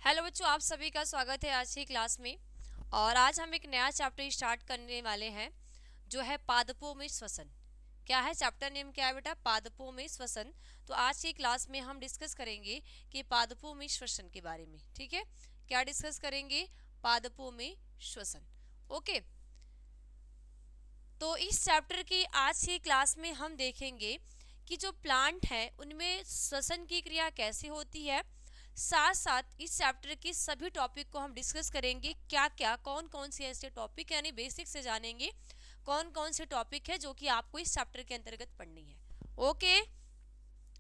Hello बच्चों, आप सभी का स्वागत है आज की क्लास में। और आज हम एक नया चैप्टर स्टार्ट करने वाले हैं जो है पादपों में श्वसन। क्या है चैप्टर नेम, क्या है बेटा? पादपों में श्वसन। तो आज की क्लास में हम डिस्कस करेंगे कि पादपों में श्वसन के बारे में। ठीक है, क्या डिस्कस करेंगे? पादपों में श्वसन। ओके, तो इस चैप्टर की आज की क्लास में हम देखेंगे कि जो प्लांट है उनमें श्वसन की क्रिया कैसे होती है। साथ साथ इस चैप्टर के सभी टॉपिक को हम डिस्कस करेंगे। क्या क्या कौन कौन से ऐसे टॉपिक यानी बेसिक से जानेंगे कौन कौन से टॉपिक है जो कि आपको इस चैप्टर के अंतर्गत पढ़नी है। ओके,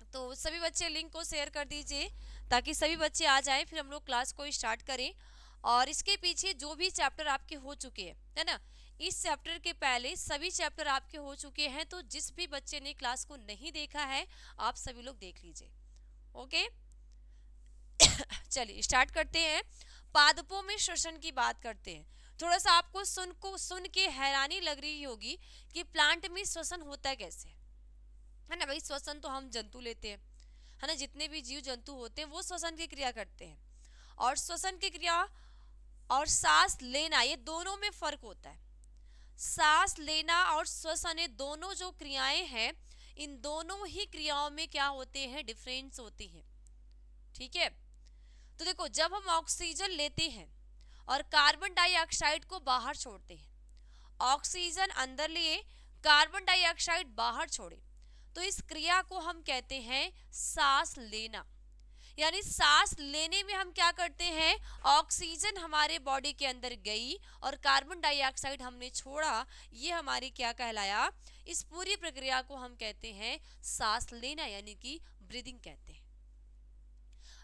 तो सभी बच्चे लिंक को शेयर कर दीजिए ताकि सभी बच्चे आ जाएं, फिर हम लोग क्लास को स्टार्ट करें। और इसके पीछे जो भी चैप्टर आपके हो चुके हैं, है ना, इस चैप्टर के पहले सभी चैप्टर आपके हो चुके हैं। तो जिस भी बच्चे ने क्लास को नहीं देखा है आप सभी लोग देख लीजिए। ओके, चलिए स्टार्ट करते हैं। पादपों में श्वसन की बात करते हैं। थोड़ा सा आपको सुन के हैरानी लग रही होगी कि प्लांट में श्वसन होता है कैसे, है ना भाई? श्वसन तो हम जंतु लेते हैं, है ना, जितने भी जीव जंतु होते हैं वो श्वसन की क्रिया करते हैं। और श्वसन की क्रिया और सांस लेना, ये दोनों में फर्क होता है। सांस लेना और श्वसन, ये दोनों जो क्रियाएं हैं, इन दोनों ही क्रियाओं में क्या होते हैं? डिफरेंस होते हैं। ठीक है, तो देखो, जब हम ऑक्सीजन लेते हैं और कार्बन डाइऑक्साइड को बाहर छोड़ते हैं, ऑक्सीजन अंदर लिए कार्बन डाइऑक्साइड बाहर छोड़े, तो इस क्रिया को हम कहते हैं सांस लेना। यानी सांस लेने में हम क्या करते हैं? ऑक्सीजन हमारे बॉडी के अंदर गई और कार्बन डाइऑक्साइड हमने छोड़ा। ये हमारी क्या कहलाया? इस पूरी प्रक्रिया को हम कहते हैं सांस लेना, यानी कि ब्रीदिंग कहते हैं।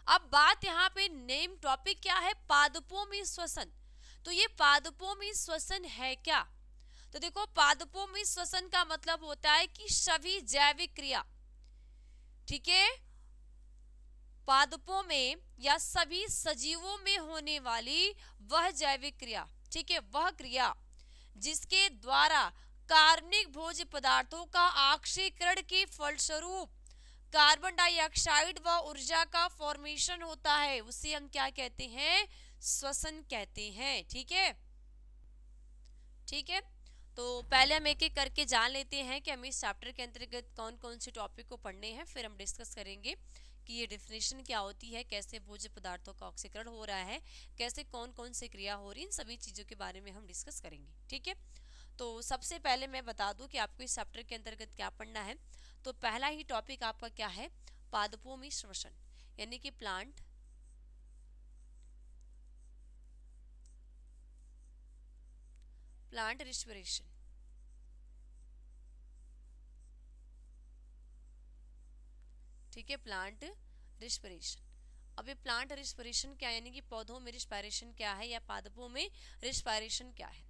अब बात यहाँ पे नेम टॉपिक क्या है? पादपों में श्वसन। तो ये पादपों में श्वसन है क्या? तो देखो, पादपों में श्वसन का मतलब होता है कि सभी जैविक क्रिया, ठीक है, पादपों में या सभी सजीवों में होने वाली वह जैविक क्रिया, ठीक है, वह क्रिया जिसके द्वारा कार्बनिक भोज्य पदार्थों का ऑक्सीकरण के फलस्वरूप कार्बन डाइऑक्साइड व ऊर्जा का फॉर्मेशन होता है, उसे हम क्या कहते हैं? श्वसन कहते हैं। ठीक है, ठीक है, तो पहले हम एक एक करके जान लेते हैं कि हमें इस चैप्टर के अंतर्गत कौन कौन से टॉपिक को पढ़ने हैं। फिर हम डिस्कस करेंगे कि ये डिफिनेशन क्या होती है, कैसे भोज्य पदार्थों का ऑक्सीकरण हो रहा है, कैसे कौन कौन से क्रिया हो रही है, इन सभी चीज़ों के बारे में हम डिस्कस करेंगे। ठीक है, तो सबसे पहले मैं बता दूं कि आपको इस चैप्टर के अंतर्गत क्या पढ़ना है। तो पहला ही टॉपिक आपका क्या है? पादपों में श्वसन, यानी कि प्लांट प्लांट रिस्पिरेशन। ठीक है, प्लांट रिस्पिरेशन। अब ये प्लांट रिस्पिरेशन क्या है, यानी कि पौधों में रिस्पायरेशन क्या है या पादपों में रिस्पायरेशन क्या है?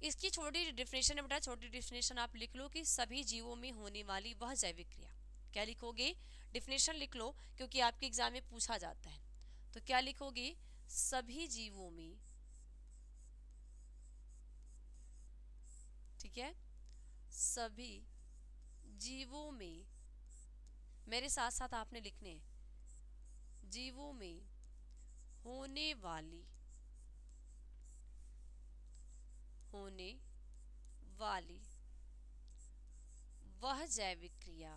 इसकी छोटी डिफिनेशन है बेटा, छोटी डिफिनेशन आप लिख लो कि सभी जीवों में होने वाली वह जैविक क्रिया। क्या लिखोगे? डिफिनेशन लिख लो, क्योंकि आपके एग्जाम में पूछा जाता है। तो क्या लिखोगे? सभी जीवों में, ठीक है, सभी जीवों में, मेरे साथ साथ आपने लिखने हैं, जीवों में होने वाली होने वाली वह जैविक क्रिया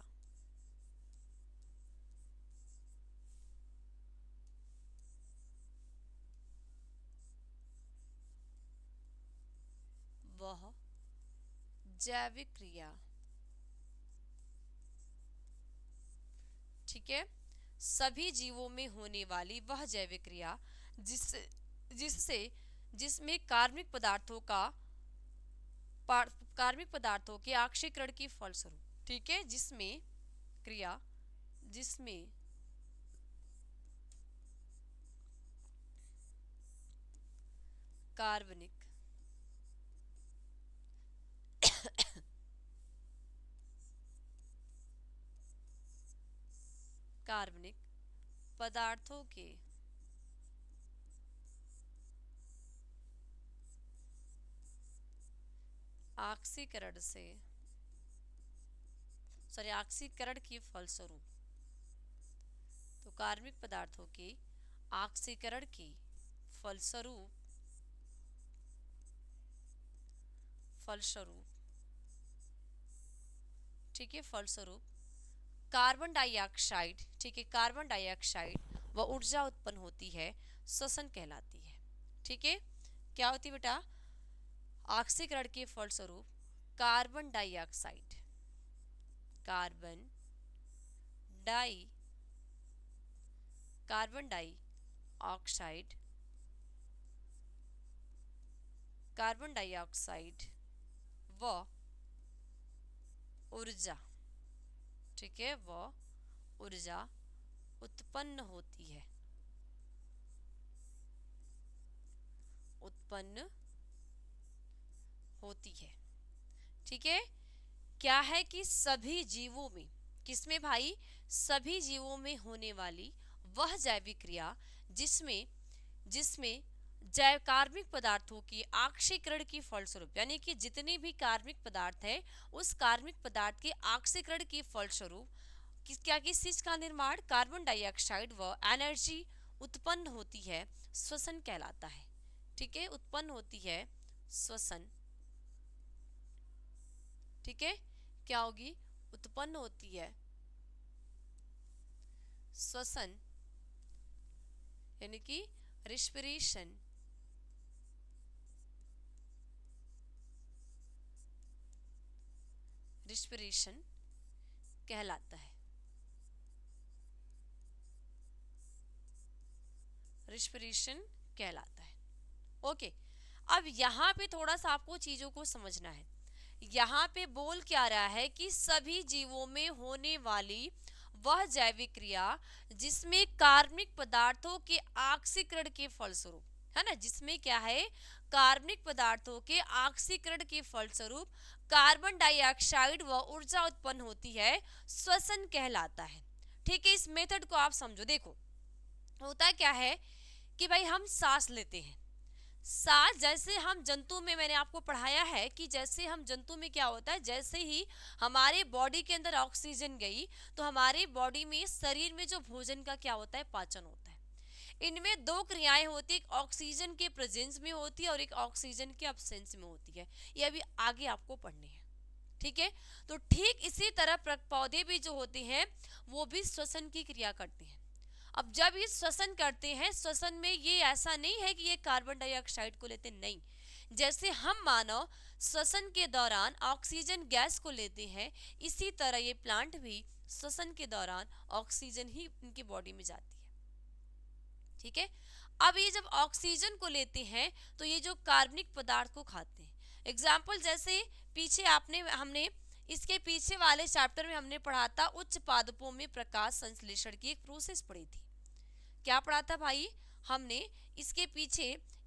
वह जैविक क्रिया, ठीक है, सभी जीवों में होने वाली वह जैविक क्रिया जिससे जिससे जिसमें कार्बनिक पदार्थों का कार्बनिक पदार्थों के ऑक्सीकरण की फलस्वरूप, ठीक है, जिसमें क्रिया जिसमें कार्बनिक कार्बनिक पदार्थों के ऑक्सीकरण से ऑक्सीकरण के फलस्वरूप, तो कार्बनिक पदार्थों के ऑक्सीकरण की फलस्वरूप फलस्वरूप ठीक है, फलस्वरूप कार्बन डाइऑक्साइड, ठीक है, कार्बन डाइऑक्साइड व ऊर्जा उत्पन्न होती है, श्वसन कहलाती है। ठीक है, क्या होती है बेटा? ऑक्सीकरण के फलस्वरूप carbon dioxide, carbon di carbon dioxide, carbon dioxide व ऊर्जा, ठीक है, व ऊर्जा उत्पन्न होती है, उत्पन्न होती है। ठीक है, क्या है कि सभी जीवों में, किसमें भाई? सभी जीवों में होने वाली वह जैविक क्रिया जिसमें जिसमें जैव कार्बनिक पदार्थों की ऑक्सीकरण की फलस्वरूप, यानी कि जितने भी कार्बनिक पदार्थ है उस कार्बनिक पदार्थ के ऑक्सीकरण की फलस्वरूप क्या किस चीज का निर्माण? कार्बन डाइऑक्साइड व एनर्जी उत्पन्न होती है, श्वसन कहलाता है। ठीक है, उत्पन्न होती है, श्वसन। ठीक है, क्या होगी? उत्पन्न होती है श्वसन, यानी कि रिस्पिरेशन। रिस्पिरेशन कहलाता है, रिस्पिरेशन कहलाता है। ओके, अब यहाँ पे थोड़ा सा आपको चीजों को समझना है। यहाँ पे बोल क्या रहा है कि सभी जीवों में होने वाली वह जैविक क्रिया जिसमें कार्बनिक पदार्थों के ऑक्सीकरण के फलस्वरूप, है ना, जिसमें क्या है? कार्बनिक पदार्थों के ऑक्सीकरण के फलस्वरूप कार्बन डाइऑक्साइड व ऊर्जा उत्पन्न होती है, श्वसन कहलाता है। ठीक है, इस मेथड को आप समझो। देखो, होता क्या है कि भाई हम सांस लेते हैं, सांस जैसे हम जंतु में, मैंने आपको पढ़ाया है कि जैसे हम जंतु में क्या होता है, जैसे ही हमारे बॉडी के अंदर ऑक्सीजन गई तो हमारे बॉडी में, शरीर में जो भोजन का क्या होता है? पाचन होता है। इनमें दो क्रियाएं होती है, एक ऑक्सीजन के प्रेजेंस में होती है और एक ऑक्सीजन के अब्सेंस में होती है। ये अभी आगे आपको पढ़ने हैं। ठीक है, तो ठीक इसी तरह पौधे भी जो होते हैं वो भी श्वसन की क्रिया करते हैं। अब जब ये श्वसन करते हैं, श्वसन में ये ऐसा नहीं है कि ये कार्बन डाइऑक्साइड को लेते, नहीं। जैसे हम मानव श्वसन के दौरान ऑक्सीजन गैस को लेते हैं, इसी तरह ये प्लांट भी श्वसन के दौरान ऑक्सीजन ही इनकी बॉडी में जाती है। ठीक है, अब ये जब ऑक्सीजन को लेते हैं तो ये जो कार्बनिक पदार्थ को खाते हैं। एग्जाम्पल, जैसे पीछे हमने इसके पीछे वाले चैप्टर में हमने पढ़ा था उच्च पादपों में प्रकाश संश्लेषण की एक प्रोसेस पढ़ी थी। क्या पढ़ा था भाई? हमने इसके पीछे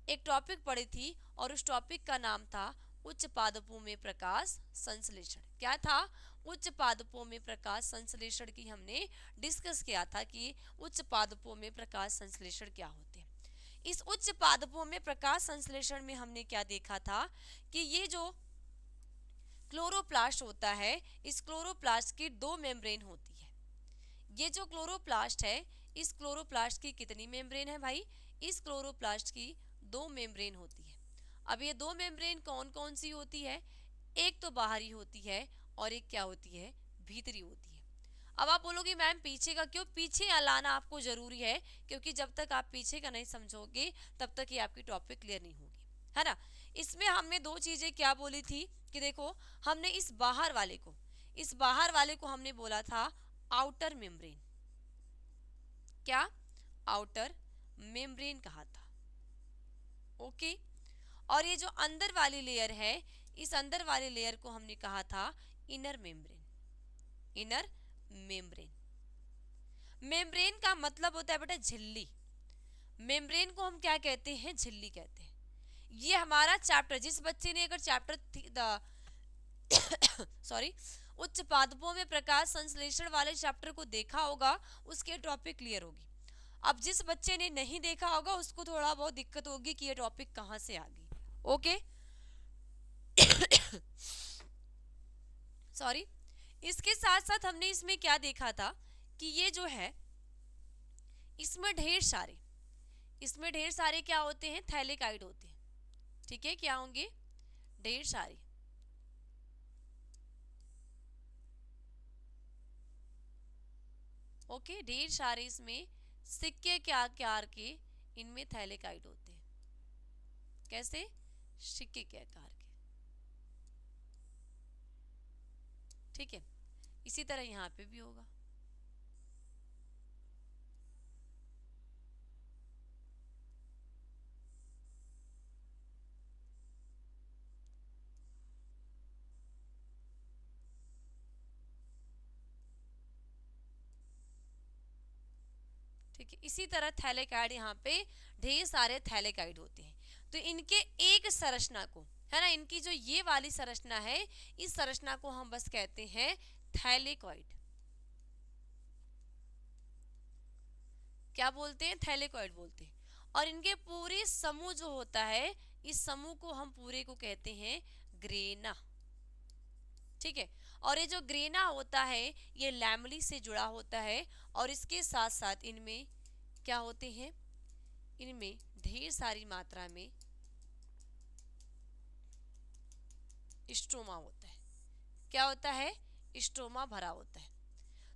एक टॉपिक पढ़ी थी और उस टॉपिक का नाम था उच्च पादपों में प्रकाश संश्लेषण। क्या था? उच्च पादपों में प्रकाश संश्लेषण की हमने डिस्कस किया था कि उच्च पादपों में प्रकाश संश्लेषण क्या होते हैं। इस उच्च पादपों में प्रकाश संश्लेषण में हमने क्या देखा था कि ये जो क्लोरोप्लास्ट होता है, इस क्लोरोप्लास्ट की दो मेम्ब्रेन होती है। ये जो क्लोरोप्लास्ट है, इस क्लोरोप्लास्ट की कितनी मेम्ब्रेन है भाई? इस क्लोरोप्लास्ट की दो मेम्ब्रेन होती है। अब ये दो मेम्ब्रेन कौन कौन सी होती है? एक तो बाहरी होती है और एक क्या होती है? भीतरी होती है। अब आप बोलोगे मैम पीछे का क्यों? पीछे लाना आपको जरूरी है, क्योंकि जब तक आप पीछे का नहीं समझोगे तब तक ये आपकी टॉपिक क्लियर नहीं होगी, है ना। इसमें हमने दो चीजें क्या बोली थी कि देखो, हमने इस बाहर वाले को हमने बोला था आउटर मेम्ब्रेन। क्या? आउटर मेम्ब्रेन कहा था। ओके, और ये जो अंदर वाली लेयर है, इस अंदर वाली लेयर को हमने कहा था inner membrane. Inner membrane, membrane का मतलब होता है बेटा झिल्ली। मेम्ब्रेन को हम क्या कहते हैं? झिल्ली कहते हैं। ये हमारा चैप्टर, जिस बच्चे ने अगर चैप्टर सॉरी उच्च पादपों में प्रकाश संश्लेषण वाले चैप्टर को देखा होगा, उसके टॉपिक क्लियर होगी। अब जिस बच्चे ने नहीं देखा होगा उसको थोड़ा बहुत दिक्कत होगी कि ये टॉपिक कहां से आ गई। ओके सॉरी, इसके साथ साथ हमने इसमें क्या देखा था कि ये जो है, इसमें ढेर सारे इसमें ढेर सारे क्या होते हैं, थैलेकाइड होते हैं। ठीक है, क्या होंगे, ढेर सारे। ओके, ढेर सारे इसमें सिक्के के आकार के इनमें थैलेकाइड होते हैं। कैसे, सिक्के के आकार के। ठीक है, इसी तरह यहाँ पे भी होगा। ठीक है, इसी तरह थैलेकाइड यहाँ पे ढेर सारे थैलेकाइड होते हैं। तो इनके एक संरचना को, है ना, इनकी जो ये वाली संरचना है, इस संरचना को हम बस कहते हैं थैलेकॉइड। क्या बोलते हैं, थैलेकॉइड बोलते हैं। और इनके पूरे समूह जो होता है, इस समूह को हम पूरे को कहते हैं ग्रेना। ठीक है, और ये जो ग्रेना होता है ये लैमली से जुड़ा होता है, और इसके साथ साथ इनमें क्या होते हैं, इनमें ढेर सारी मात्रा में स्ट्रोमा होता है। क्या होता है, स्ट्रोमा भरा होता है।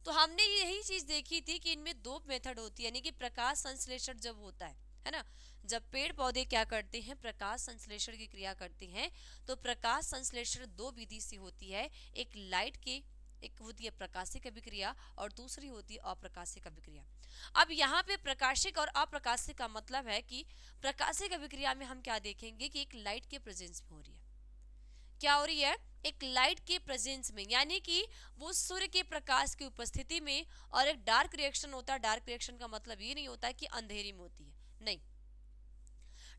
तो हमने यही चीज देखी थी कि इनमें दो मेथड होती है, यानी कि प्रकाश संश्लेषण जब होता है ना, जब पेड़ पौधे क्या करते हैं, प्रकाश संश्लेषण की क्रिया करते हैं, तो प्रकाश संश्लेषण दो विधि से होती है। एक लाइट के, एक होती है प्रकाशिक अभिक्रिया और दूसरी होती है अप्रकाशिक अभिक्रिया। अब यहाँ पे प्रकाशिक और अप्रकाशिक का मतलब है कि प्रकाशिक अभिक्रिया में हम क्या देखेंगे कि एक लाइट के प्रेजेंस में हो रही है। क्या हो रही है, एक लाइट के प्रेजेंस में, यानी कि वो सूर्य के प्रकाश की उपस्थिति में। और एक डार्क रिएक्शन होता है। डार्क रिएक्शन का मतलब ये नहीं होता है कि अंधेरी में होती है, नहीं।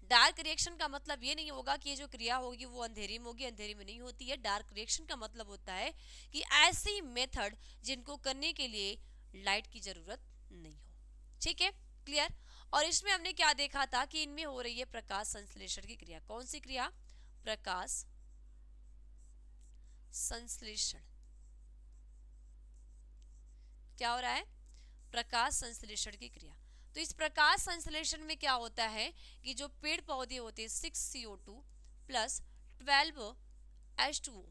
डार्क रिएक्शन का मतलब ये नहीं होगा कि ये जो क्रिया होगी वो अंधेरी में होगी, अंधेरी में नहीं होती है। डार्क रिएक्शन का मतलब होता है कि ऐसी मेथड जिनको करने के लिए लाइट की जरूरत नहीं हो। ठीक है, क्लियर। और इसमें हमने क्या देखा था कि इनमें हो रही है प्रकाश संश्लेषण की क्रिया। कौन सी क्रिया, प्रकाश संश्लेषण। क्या हो रहा है, प्रकाश संश्लेषण की क्रिया। तो इस प्रकाश संश्लेषण में क्या होता है कि जो पेड़ पौधे होते हैं 6CO2 प्लस 12H2O,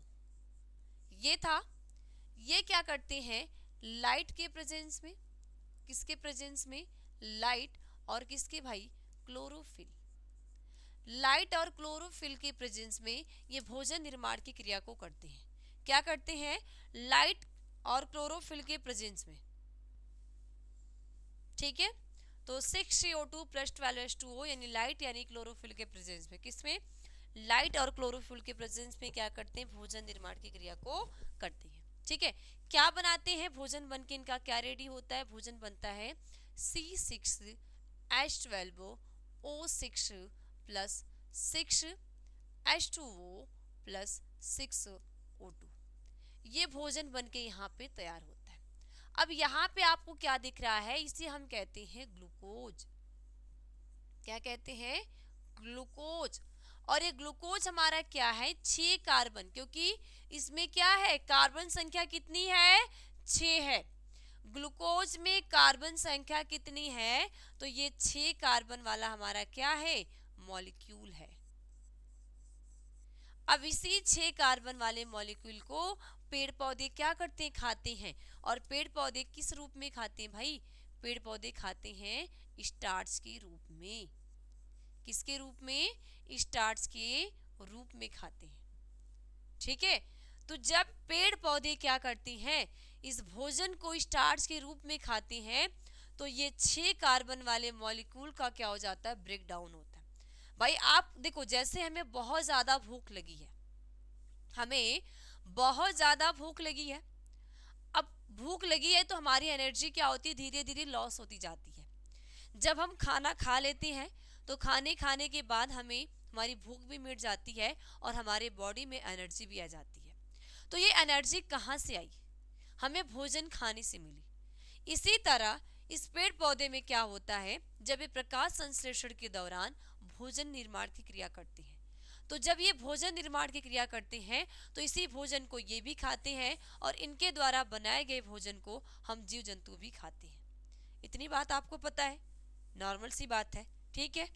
ये था, ये क्या करते हैं, लाइट के प्रेजेंस में, किसके प्रेजेंस में, लाइट और किसके भाई, क्लोरोफिल। लाइट और क्लोरोफिल के प्रेजेंस में ये भोजन निर्माण की क्रिया को करते हैं। क्या करते हैं, लाइट और क्लोरोफिल के प्रेजेंस में। ठीक है, तो 6CO2 प्लस 12H2O यानी लाइट यानी क्लोरोफिल के प्रेजेंस में, किसमें, लाइट और क्लोरोफिल के प्रेजेंस में क्या करते हैं, भोजन निर्माण की क्रिया को करते हैं। ठीक है, क्या बनाते हैं, भोजन बनके इनका क्या रेडी होता है, भोजन बनता है C6H12O6 plus 6H2O plus 6O2। ये भोजन बनके यहाँ पे तैयार होता है। अब यहाँ पे आपको क्या दिख रहा है, इसे हम कहते हैं ग्लूकोज। क्या कहते हैं, ग्लूकोज। और ये ग्लूकोज हमारा क्या है, 6 कार्बन, क्योंकि इसमें क्या है, कार्बन संख्या कितनी है, 6 है। ग्लूकोज में कार्बन संख्या कितनी है, तो ये 6 कार्बन वाला हमारा क्या है, मॉलिक्यूल है। अब इसी 6 कार्बन वाले मॉलिक्यूल को पेड़ पौधे क्या करते हैं, खाते हैं। और पेड़ पौधे किस रूप में खाते हैं भाई, पेड़ पौधे खाते हैं स्टार्च के रूप में। किसके रूप में, स्टार्च के रूप में खाते हैं। ठीक है, तो जब पेड़ पौधे क्या करते हैं, इस भोजन को स्टार्च के रूप में खाते हैं, तो ये 6 कार्बन वाले मॉलिक्यूल का क्या हो जाता है, ब्रेक डाउन होता है। भाई आप देखो, जैसे हमें बहुत ज्यादा भूख लगी है, हमें बहुत ज्यादा भूख लगी है। अब भूख लगी है तो हमारी एनर्जी क्या होती है, धीरे धीरे लॉस होती जाती है। जब हम खाना खा लेते हैं तो खाने के बाद हमें हमारी भूख भी मिट जाती है और हमारे बॉडी में एनर्जी भी आ जाती है। तो ये एनर्जी कहाँ से आई, हमें भोजन खाने से मिली। इसी तरह इस पेड़ पौधे में क्या होता है, जब ये प्रकाश संश्लेषण के दौरान भोजन निर्माण की क्रिया करते हैं, तो जब ये भोजन निर्माण की क्रिया करते हैं तो इसी भोजन को ये भी खाते हैं और इनके द्वारा बनाए गए भोजन को हम जीव जंतु भी खाते हैं। इतनी बात आपको पता है, नॉर्मल सी बात है। ठीक है।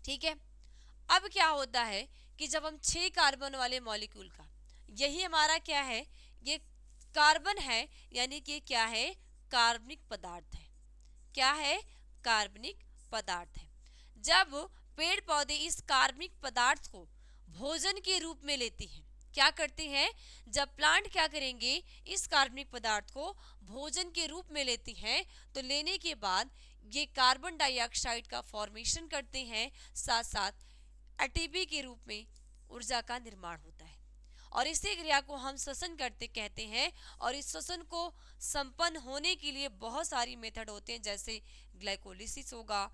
ठीक है। अब क्या होता है कि जब हम 6 कार्बन वाले मॉलिक्यूल का, यही हमारा क्या है, ये कार्बन है, यानी कि क्या है, कार्बनिक पदार्थ है। क्या है, कार्बनिक पदार्थ है। जब पेड़ पौधे इस कार्बनिक पदार्थ को भोजन के रूप में लेते हैं, क्या करते हैं, जब प्लांट क्या करेंगे, इस कार्बनिक पदार्थ को भोजन के रूप में लेते हैं, तो लेने के बाद ये कार्बन डाइऑक्साइड का फॉर्मेशन करते हैं, साथ साथ एटीपी के रूप में ऊर्जा का निर्माण होता है। और इसी क्रिया को हम श्वसन करते कहते हैं। और इस श्वसन को संपन्न होने के लिए बहुत सारी मेथड होते हैं, जैसे ग्लाइकोलिसिस होगा,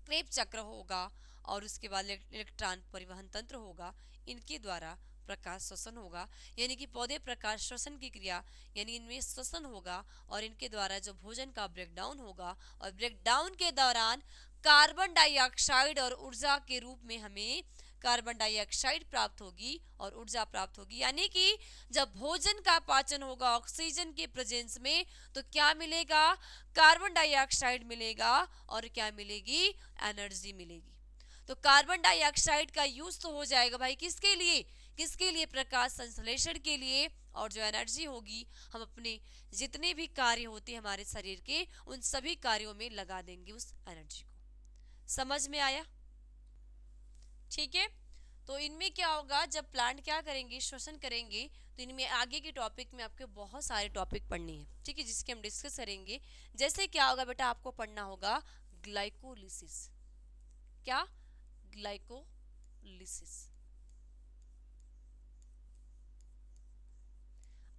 क्रेब चक्र होगा, और उसके बाद इलेक्ट्रॉन परिवहन तंत्र होगा। इनके द्वारा प्रकाश श्वसन होगा, यानी कि पौधे प्रकाश श्वसन की क्रिया, यानी इनमें श्वसन होगा और इनके द्वारा जो भोजन का ब्रेकडाउन होगा, और ब्रेकडाउन के दौरान कार्बन डाइऑक्साइड और ऊर्जा के रूप में हमें कार्बन डाइऑक्साइड प्राप्त होगी और ऊर्जा प्राप्त होगी। यानी कि जब भोजन का पाचन होगा ऑक्सीजन के प्रेजेंस में, तो क्या मिलेगा, कार्बन डाइऑक्साइड मिलेगा और क्या मिलेगी, एनर्जी मिलेगी। तो कार्बन डाइऑक्साइड का यूज तो हो जाएगा भाई, किसके लिए, किसके लिए, प्रकाश संश्लेषण के लिए। और जो एनर्जी होगी हम अपने जितने भी कार्य होते हैं हमारे शरीर के, उन सभी कार्यों में लगा देंगे उस एनर्जी को। समझ में आया? ठीक है। तो इनमें क्या होगा, जब प्लांट क्या करेंगे, श्वसन करेंगे, तो इनमें आगे के टॉपिक में आपके बहुत सारे टॉपिक पढ़ने हैं, ठीक है, जिसके हम डिस्कस करेंगे। जैसे क्या होगा बेटा, आपको पढ़ना होगा ग्लाइकोलिसिस। क्या, ग्लाइकोलिसिस।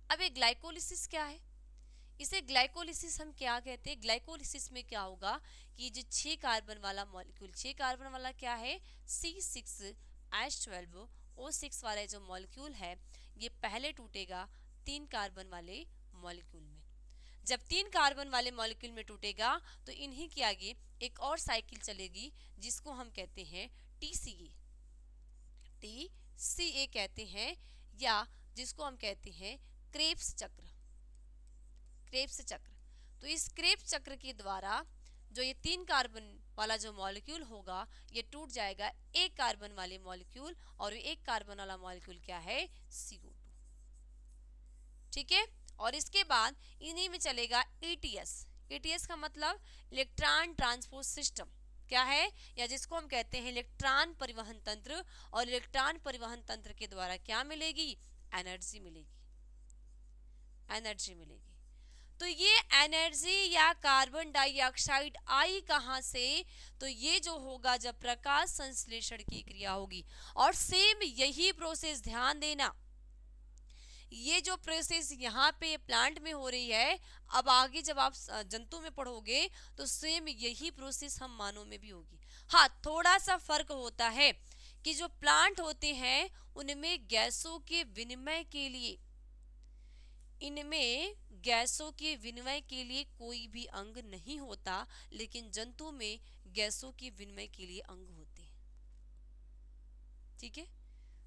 अब ये ग्लाइकोलिसिस क्या है, इसे ग्लाइकोलिसिस हम क्या कहते हैं। ग्लाइकोलिसिस में क्या होगा कि जो 6 कार्बन वाला मॉलिक्यूल, 6 कार्बन वाला क्या है, C6H12O6 वाला जो मॉलिक्यूल है, ये पहले टूटेगा 3 कार्बन वाले मॉलिक्यूल में। जब 3 कार्बन वाले मॉलिक्यूल में टूटेगा, तो इन्हीं के आगे एक और साइकिल चलेगी, जिसको हम कहते हैं TCA। TCA कहते हैं, या जिसको हम कहते हैं क्रेब्स चक्र। क्रेब्स चक्र। तो इस क्रेब्स चक्र के द्वारा जो ये 3 कार्बन वाला जो मॉलिक्यूल होगा, ये टूट जाएगा 1 कार्बन वाले मॉलिक्यूल, और 1 कार्बन वाला मॉलिक्यूल क्या है, CO2। ठीक है। और इसके बाद इन्हीं में चलेगा ETS। ETS का मतलब इलेक्ट्रॉन ट्रांसपोर्ट सिस्टम, क्या है, या जिसको हम कहते हैं इलेक्ट्रॉन परिवहन तंत्र। और इलेक्ट्रॉन परिवहन तंत्र के द्वारा क्या मिलेगी, एनर्जी मिलेगी, एनर्जी मिलेगी। तो ये एनर्जी या कार्बन डाइऑक्साइड आई कहां से, तो ये जो होगा जब प्रकाश संश्लेषण की क्रिया होगी। और सेम यही प्रोसेस, ध्यान देना, ये जो प्रोसेस यहाँ पे प्लांट में हो रही है, अब आगे जब आप जंतु में पढ़ोगे तो सेम यही प्रोसेस हम मानव में भी होगी। हाँ, थोड़ा सा फर्क होता है कि जो प्लांट होते हैं उनमें गैसों के विनिमय के लिए, इनमें गैसों के विनिमय के लिए कोई भी अंग नहीं होता, लेकिन जंतु में गैसों के विनिमय के लिए अंग होते हैं। ठीक है।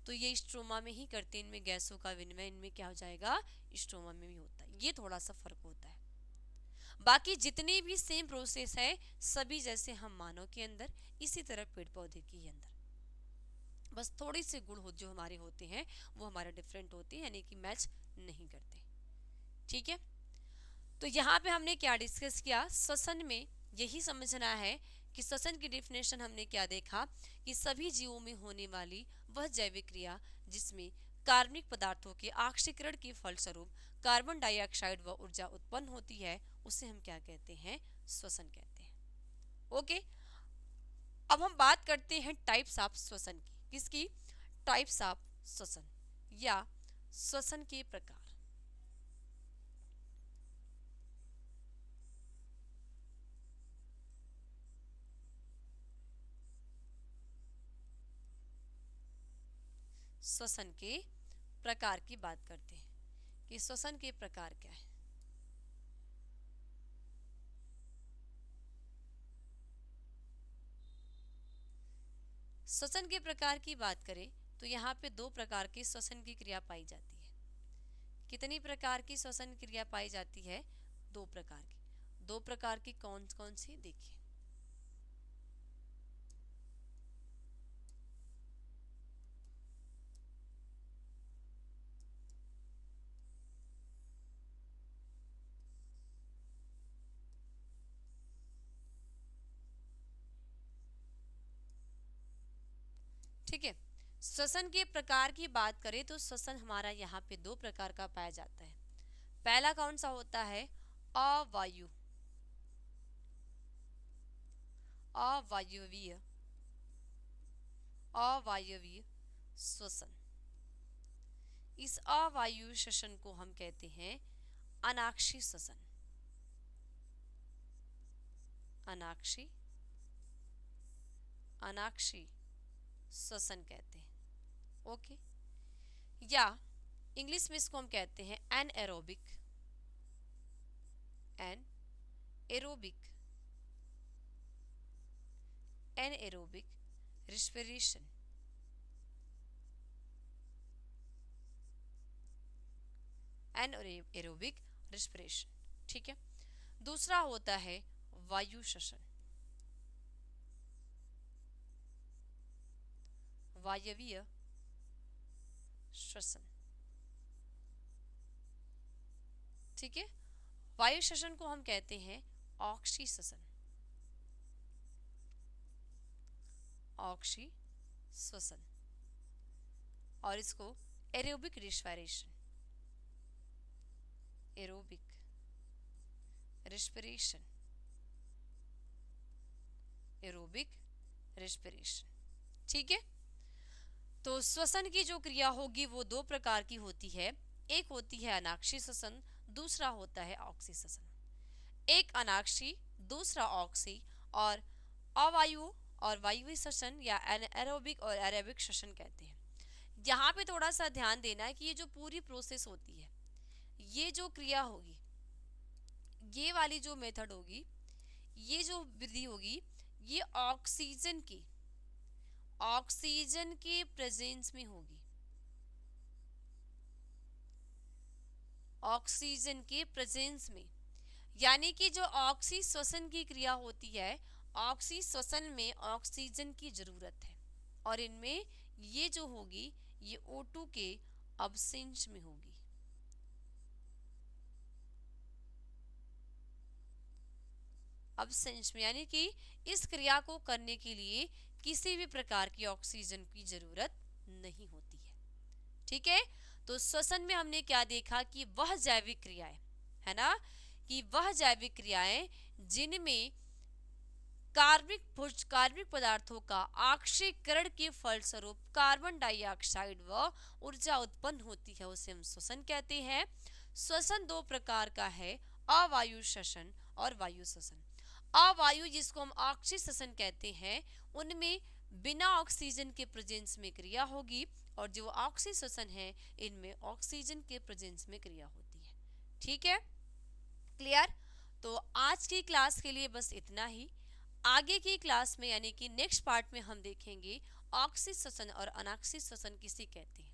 तो ये स्ट्रोमा में ही करते हैं, इनमें गैसों का विनिमय, इनमें क्या हो जाएगा, स्ट्रोमा में भी होता है। ये थोड़ा सा फर्क होता है। बाकी जितनी भी सेम प्रोसेस है, सभी जैसे हम मानव के अंदर, इसी तरह पेड़ पौधे के अंदर, बस थोड़ी से गुण हो जो हमारे होते हैं वो हमारे डिफरेंट होते हैं, यानी कि मैच नहीं करते। ठीक है। तो यहाँ पे हमने क्या डिस्कस किया, श्वसन में यही समझना है कि श्वसन की डेफिनेशन हमने क्या देखा कि सभी जीवों में होने वाली वह जैविक क्रिया जिसमें कार्बनिक पदार्थों के ऑक्सीकरण के फलस्वरूप कार्बन डाइऑक्साइड व ऊर्जा उत्पन्न होती है, उसे हम क्या कहते हैं, श्वसन कहते हैं। ओके। अब हम बात करते हैं टाइप्स ऑफ श्वसन की। किसकी, टाइप्स ऑफ श्वसन या श्वसन के प्रकार। श्वसन के प्रकार की बात करते हैं कि श्वसन के प्रकार क्या है। श्वसन के प्रकार की बात करें तो यहाँ पे 2 प्रकार की श्वसन की क्रिया पाई जाती है। कितनी प्रकार की श्वसन क्रिया पाई जाती है, 2 प्रकार की। दो प्रकार की कौन कौन सी देखिए। ठीक है, श्वसन के प्रकार की बात करें तो श्वसन हमारा यहाँ पे दो प्रकार का पाया जाता है। पहला कौन सा होता है? अवायु अवायवीय अवायवीय श्वसन। इस अवायु श्वसन को हम कहते हैं अनाक्षी श्वसन। अनाक्षी अनाक्षी श्वसन कहते हैं। ओके, या इंग्लिश में इसको हम कहते हैं anaerobic anaerobic anaerobic respiration. Anaerobic respiration. ठीक है, दूसरा होता है वायु श्वसन, वायवीय श्वसन। ठीक है, वायु श्वसन को हम कहते हैं ऑक्सी श्वसन। ऑक्सी श्वसन, और इसको aerobic respiration aerobic respiration aerobic respiration. ठीक है, तो श्वसन की जो क्रिया होगी वो दो प्रकार की होती है। एक होती है अनाक्षी श्वसन, दूसरा होता है ऑक्सी श्वसन। एक अनाक्षी, दूसरा ऑक्सी, और अवायु और वायु श्वसन या एरोबिक और एरोबिक श्वसन कहते हैं। यहाँ पे थोड़ा सा ध्यान देना है कि ये जो पूरी प्रोसेस होती है, ये जो क्रिया होगी, ये वाली जो मेथड होगी, ये जो विधि होगी, ये ऑक्सीजन के प्रेजेंस में होगी। ऑक्सीजन के प्रेजेंस में, यानी कि जो ऑक्सी श्वसन की क्रिया होती है, ऑक्सी श्वसन में ऑक्सीजन की जरूरत है, और इनमें ये जो होगी ये O2 के अब्सेंस में होगी। अब्सेंस में, यानी कि इस क्रिया को करने के लिए किसी भी प्रकार की ऑक्सीजन की जरूरत नहीं होती है। ठीक है, तो श्वसन में हमने क्या देखा कि वह जैविक क्रियाएं, है ना, कि वह जैविक क्रियाएं जिनमें कार्बनिक पदार्थों का ऑक्सीकरण के फलस्वरूप कार्बन डाइऑक्साइड व ऊर्जा उत्पन्न होती है, उसे हम श्वसन कहते हैं। श्वसन दो प्रकार का है, अवायु श्वसन और वायु श्वसन। अवायु जिसको हम ऑक्सी श्वसन कहते हैं, उनमें बिना ऑक्सीजन के प्रेजेंस में क्रिया होगी, और जो ऑक्सी श्वसन है इनमें ऑक्सीजन के प्रेजेंस में क्रिया होती है। ठीक है, क्लियर? तो आज की क्लास के लिए बस इतना ही। आगे की क्लास में यानी कि नेक्स्ट पार्ट में हम देखेंगे ऑक्सी श्वसन और अनाक्षी श्वसन किसे कहते हैं,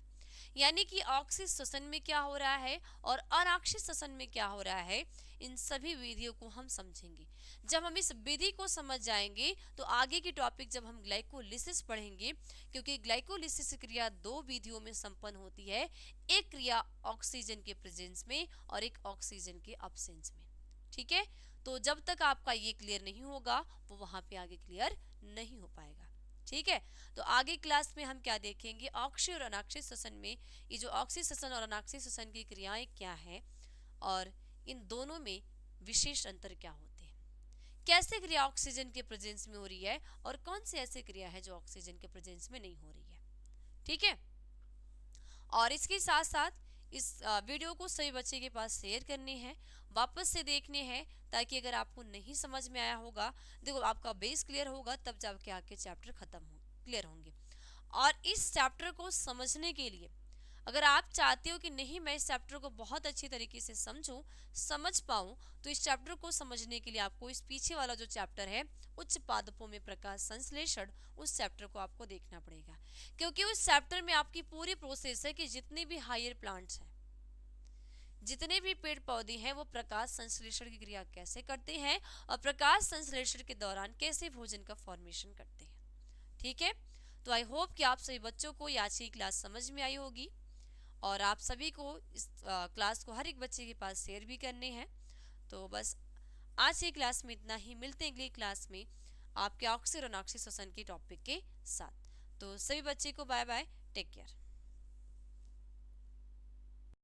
यानी कि ऑक्सी श्वसन में क्या हो रहा है और अनाक्षी श्वसन में क्या हो रहा है। इन सभी विधियों को हम समझेंगे। जब हम इस विधि को समझ जाएंगे तो आगे की टॉपिक जब हम ग्लाइकोलिसिस पढ़ेंगे, क्योंकि ग्लाइकोलिसिस क्रिया दो विधियों में संपन्न होती है, एक क्रिया ऑक्सीजन के प्रेजेंस में और एक ऑक्सीजन के अब्सेंस में। ठीक है, तो जब तक आपका ये क्लियर नहीं होगा वो वहां पे आगे क्लियर नहीं हो पाएगा। ठीक है, तो आगे क्लास में हम क्या देखेंगे, ऑक्सी और अनाक्षी श्वसन में ये जो ऑक्सी श्वसन और अनाक्षी श्वसन की क्रियाएं क्या है और इन दोनों में विशेष अंतर क्या होते हैं, कैसे क्रिया ऑक्सीजन के प्रेजेंस में हो रही है और कौन सी ऐसी क्रिया है जो ऑक्सीजन के प्रेजेंस में नहीं हो रही है। ठीक है, और इसके साथ साथ इस वीडियो को सभी बच्चे के पास शेयर करने हैं, वापस से देखने हैं, ताकि अगर आपको नहीं समझ में आया होगा, देखो आपका बेस क्लियर होगा तब जाके आके चैप्टर खत्म हो क्लियर होंगे। और इस चैप्टर को समझने के लिए अगर आप चाहते हो कि नहीं मैं इस चैप्टर को बहुत अच्छी तरीके से समझ पाऊँ, तो इस चैप्टर को समझने के लिए आपको इस पीछे वाला जो चैप्टर है उच्च पादपों में प्रकाश संश्लेषण, उस चैप्टर को आपको देखना पड़ेगा, क्योंकि उस चैप्टर में आपकी पूरी प्रोसेस है कि जितने भी हायर प्लांट्स हैं, जितने भी पेड़ पौधे हैं वो प्रकाश संश्लेषण की क्रिया कैसे करते हैं और प्रकाश संश्लेषण के दौरान कैसे भोजन का फॉर्मेशन करते हैं। ठीक है, तो आई होप कि आप सभी बच्चों को ये आज की क्लास समझ में आई होगी और आप सभी को इस क्लास को हर एक बच्चे के पास शेयर भी करने हैं। तो बस आज की क्लास में इतना ही, मिलते हैं अगली क्लास में आपके ऑक्सीजन और ऑक्सीश्वसन के टॉपिक के साथ। तो सभी बच्चे को बाय बाय, टेक केयर।